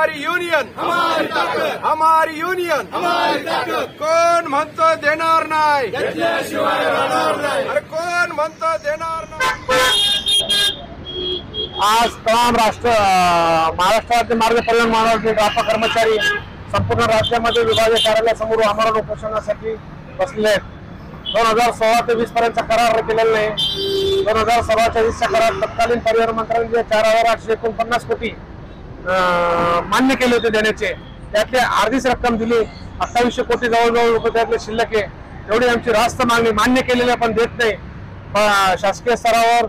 हमारी यूनियन हमारी ताकद, हमारी यूनियन हमारी ताकद. कोण म्हणतो देणार नाही, घेतल्याशिवाय राहणार नाही. अरे कोण म्हणतो देणार नाही. आज तमाम महाराष्ट्राचे मार्ग परिवहन महामंडळाचे ग्राहक कर्मचारी संपूर्ण राज्यामध्ये विभागीय कार्यालयासमोर आमरण उपोषणासाठी बसले आहेत. 2016 ते 20 पर्यंतचा करार केलेला नाही. 2016 ते 20च्या करार तत्कालीन परिवहन मंत्र्यांनी 4,849 कोटी मान्य केले होते देण्याचे, त्यातले अर्धीच रक्कम दिली. 2800 कोटी जवळजवळ रुपये त्यातले शिल्लक आहे. एवढी आमची रास्त मागणी मान्य केलेली पण देत नाही. शासकीय स्तरावर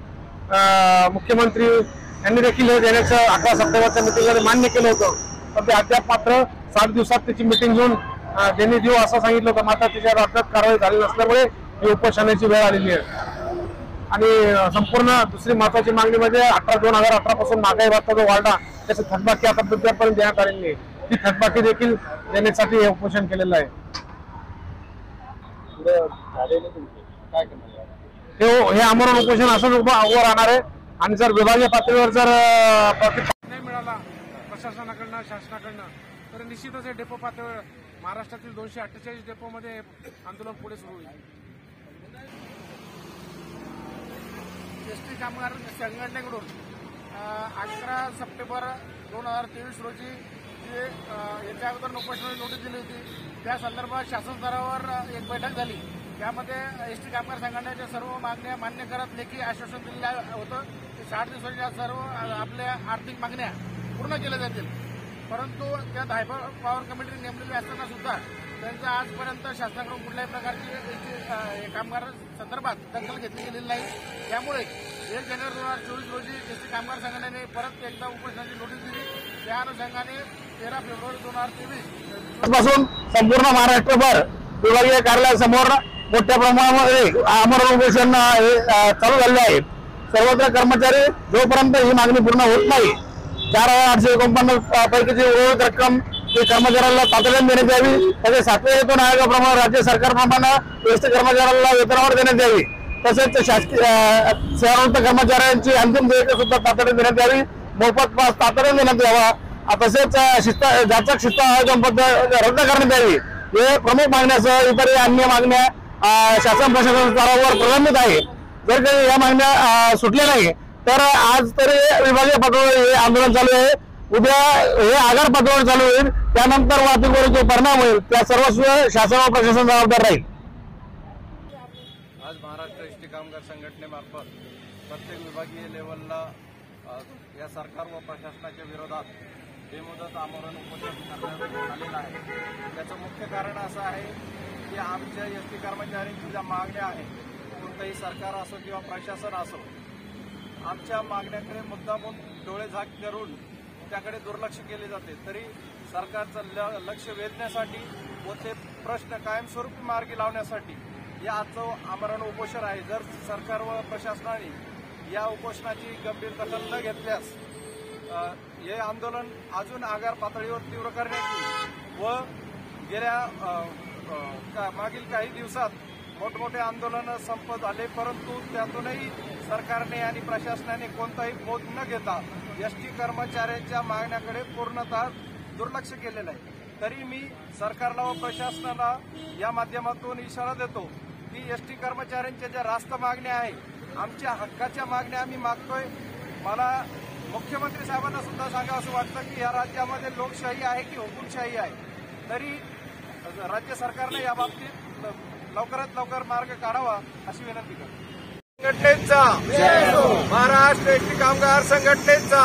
मुख्यमंत्री यांनी देखील हे देण्याचं 11 सप्टेंबरच्या मिटिंगमध्ये मान्य केलं होतं, पण ते अद्याप मात्र 7 दिवसात त्याची मिटिंग घेऊन देणे देऊ असं सांगितलं होतं. मात्र त्याच्यावर अद्याप कारवाई झाली नसल्यामुळे ही उपोषणाची वेळ आलेली आहे. आणि संपूर्ण दुसरी महत्वाची मागणी म्हणजे 2018 पासून महागाई भत्ता जो वाढला त्याची थकबाकी आता बुधवारपर्यंत देण्यात आलेली आहे. ती थकबाकी देखील देण्यासाठी हे उपोषण केलेलं आहे. हे आमरण उपोषण असंच उभं राहणार आहे. आणि जर विभागीय पातळीवर जर नाही मिळाला प्रशासनाकडनं शासनाकडनं तर निश्चितच हे डेपो पातळीवर महाराष्ट्रातील 248 डेपोमध्ये आंदोलन पुढे सुरू होईल. एसटी कामगार संघटनेकडून 11 सप्टेंबर 2023 रोजी जे याच्या अगोदर उपोषणाची नोटीस दिली होती, त्या संदर्भात शासन स्तरावर एक बैठक झाली. त्यामध्ये एसटी कामगार संघटनेच्या सर्व मागण्या मान्य करत लेखी आश्वासन दिलेलं होतं की 60 दिवसाच्या सर्व आपल्या आर्थिक मागण्या पूर्ण केल्या जातील. परंतु त्या धायफळ पॉवर कमिटी नेमलेली असताना सुद्धा त्यांचं आजपर्यंत शासनाकडून कुठल्याही प्रकारची कामगार संदर्भात दखल घेतली गेलेली नाही. त्यामुळे 1 जानेवारी 2024 रोजी एसटी कामगार संघटनेने परत एकदा उपोषणाची नोटीस दिली. त्या अनुषंगाने 13 फेब्रुवारी 2023 पासून संपूर्ण महाराष्ट्रभर विभागीय कार्यालयासमोर मोठ्या प्रमाणामध्ये आमरण उपोषण चालू झाले आहे. सर्वत्र कर्मचारी जोपर्यंत ही मागणी पूर्ण होत नाही, 4,849 पैकीची उर्वरित रक्कम ही कर्मचाऱ्यांना तातडीने देण्यात यावी. तसेच 7व्या वेतन आयोगाप्रमाणे राज्य सरकारप्रमाणे एसटी कर्मचाऱ्यांना वेतनावर देण्यात यावी. तसेच शासकीय सेवानिवृत्त कर्मचाऱ्यांची अंतिम देयके सुद्धा तातडीने देण्यात यावी. मोफत पास तातडीने देण्यात यावा. तसेच जाचक शिस्त आयोजन पद्धत रद्द करण्यात यावी. हे प्रमुख मागण्यासह इतर अन्य मागण्या शासन प्रशासन स्तरावर प्रलंबित आहे. जर काही या मागण्या सुटल्या नाही तर आज तरी विभागीय पातळीवर हे आंदोलन चालू आहे. उद्या हे आगार पातळीवर चालू होईल. त्यानंतर वाहतुकीवर जो परिणाम होईल त्या सर्वस्व शासन व प्रशासन जबाबदार राहील. आज महाराष्ट्र एसटी कामगार संघटनेमार्फत प्रत्येक विभागीय लेवलला या सरकार व प्रशासनाच्या विरोधात बेमुदत आमरण उपोषण करण्यात आलेलं आहे. त्याचं मुख्य कारण असं आहे की आमच्या एसटी कर्मचाऱ्यांची ज्या मागण्या आहेत, कोणतंही सरकार असो किंवा प्रशासन असो, आमच्या मागण्याकडे मुद्दामून डोळे झाक करून त्याकडे दुर्लक्ष केले जाते. तरी सरकारचं लक्ष वेधण्यासाठी व ते प्रश्न कायमस्वरूपी मार्गी लावण्यासाठी हे आजचं आमरण उपोषण आहे. जर सरकार व प्रशासनाने या उपोषणाची गंभीर दखल न घेतल्यास हे आंदोलन अजून आगार पातळीवर तीव्र करण्यात येईल व गेल्या मागील काही दिवसात मोठमोठे आंदोलन संपत झाले, परंतु त्यातूनही सरकारने आणि प्रशासनाने कोणताही बोध न घेता एसटी कर्मचाऱ्यांच्या मागण्याकडे पूर्णतः दुर्लक्ष केलेलं आहे. तरी मी सरकारला व प्रशासनाला या माध्यमातून इशारा देतो की एसटी कर्मचाऱ्यांच्या ज्या रास्त मागण्या आहेत, आमच्या हक्काच्या मागण्या आम्ही मागतोय. मला मुख्यमंत्री साहेबांना सुद्धा सांगावं असं वाटतं की या राज्यामध्ये लोकशाही आहे की हुकुमशाही आहे. तरी राज्य सरकारने या बाबतीत लवकरात लवकर मार्ग काढावा अशी विनंती करतो. संघटनेचा महाराष्ट्र एसटी कामगार संघटनेचा